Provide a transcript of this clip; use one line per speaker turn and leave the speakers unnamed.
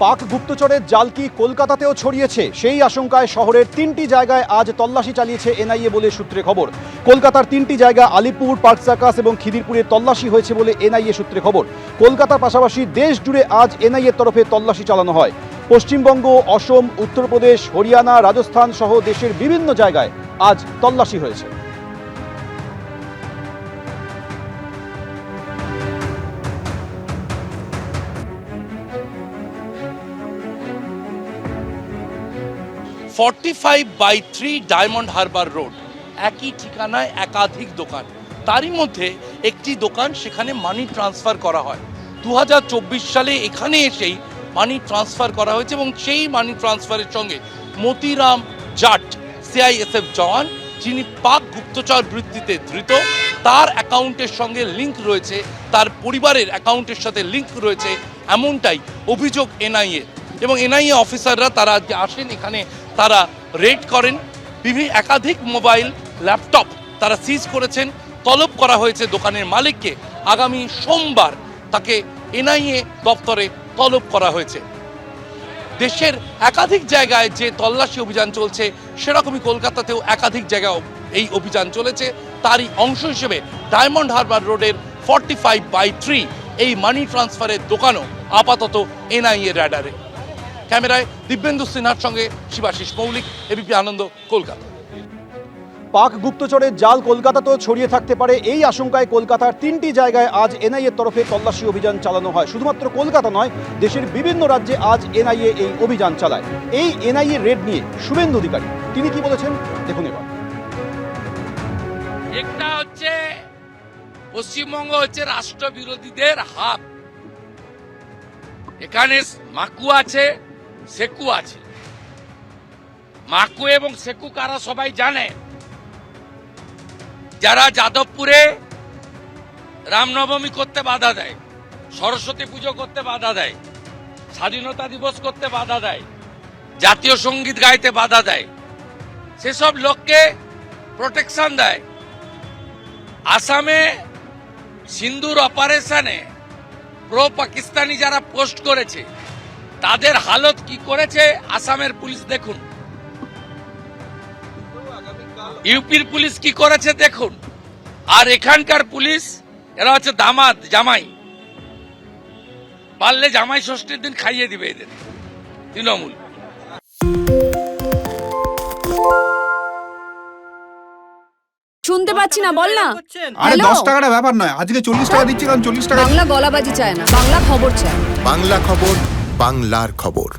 পাক গুপ্তচরের জাল কি কলকাতাতেও ছড়িয়েছে, সেই আশঙ্কায় শহরের 3টি জায়গায় আজ তল্লাশি চালিয়েছে এনআইএ বলে সূত্রে খবর। কলকাতার 3টি জায়গা আলিপুর, পার্ক সার্কাস এবং খিদিরপুরে তল্লাশি হয়েছে বলে এনআইএ সূত্রে খবর। কলকাতার পাশাপাশি দেশ জুড়ে আজ এনআইএর তরফে তল্লাশি চালানো হয়। পশ্চিমবঙ্গ, অসম, উত্তরপ্রদেশ, হরিয়ানা, রাজস্থান সহ দেশের বিভিন্ন জায়গায় আজ তল্লাশি হয়েছে।
(45/3) ডায়মন্ড হারবার রোড, একই ঠিকানায় একাধিক দোকান। তারই মধ্যে একটি দোকান, সেখানে মানি ট্রান্সফার করা হয়। 2024 সালে এখানে এসেই মানি ট্রান্সফার করা হয়েছে এবং সেই মানি ট্রান্সফারের সঙ্গে মতিরাম জাট, সিআইএসএফ জওয়ান, যিনি পাক গুপ্তচর বৃত্তিতে ধৃত, তার অ্যাকাউন্টের সঙ্গে লিঙ্ক রয়েছে, তার পরিবারের অ্যাকাউন্টের সাথে লিঙ্ক রয়েছে, এমনটাই অভিযোগ এনআইএ। এবং এনআইএ অফিসাররা তারা আজকে আসেন এখানে, তারা রেড করেন, একাধিক মোবাইল, ল্যাপটপ তারা সিজ করেছেন। তলব করা হয়েছে দোকানের মালিককে। আগামী সোমবার তাকে এনআইএ দপ্তরে তলব করা হয়েছে। দেশের একাধিক জায়গায় যে তল্লাশি অভিযান চলছে, সেরকমই কলকাতাতেও একাধিক জায়গায় এই অভিযান চলেছে। তারই অংশ হিসেবে ডায়মন্ড হারবার রোডের 45/3 এই মানি ট্রান্সফারের দোকানও আপাতত এনআইএ র্যাডারে। ক্যামেরায় দিব্যেন্দু সিনহার সঙ্গে শিবাশিস মৌলিক, এবিপি আনন্দ, কলকাতা।
পাক গুপ্তচরের জাল কলকাতাতেও ছড়িয়ে থাকতে পারে, এই আশঙ্কায় কলকাতার 3টি জায়গায় আজ এনআইএর তরফে তল্লাশি অভিযান চালানো হয়। শুধুমাত্র কলকাতা নয়, দেশের বিভিন্ন রাজ্যে আজ এনআইএ এই অভিযান চালায়। এই এনআইএ রেড নিয়ে শুভেন্দু অধিকারী তিনি কি বলেছেন দেখুন এবার।
একটা হচ্ছে পশ্চিমবঙ্গ হচ্ছে রাষ্ট্রবিরোধীদের হাব। এখানে মাকু আছে, সেকু আছে। মাকু এবং সেকু কারা সবাই জানে। যারা যাদবপুরে রামনবমী করতে বাধা দেয়, সরস্বতী পুজো করতে বাধা দেয়, স্বাধীনতা দিবস করতে বাধা দেয়, জাতীয় সঙ্গীত গাইতে বাধা দেয়, সেসব লোককে প্রোটেকশন দেয়। আসামে সিন্দুর অপারেশনে প্রো পাকিস্তানি যারা পোস্ট করেছে, তাদের হালত কি করেছে আসামের পুলিশ দেখুন, ইউপির পুলিশ কি করেছে দেখুন। আর এখানকার পুলিশ, এরা হচ্ছে দামাদ, জামাই। পারলে জামাই ষষ্ঠীর দিন খাইয়ে দিবে এদের তৃণমূল।
শুনতে পাচ্ছি না, বল না।
আরে 10 টাকাটা ব্যাপার নয়, আজকে 40 টাকা দিচ্ছি, কারণ 40 টাকা
বাংলা গলাবাজি চায় না, বাংলা খবর চায়।
বাংলা খবর, বাংলার খবর।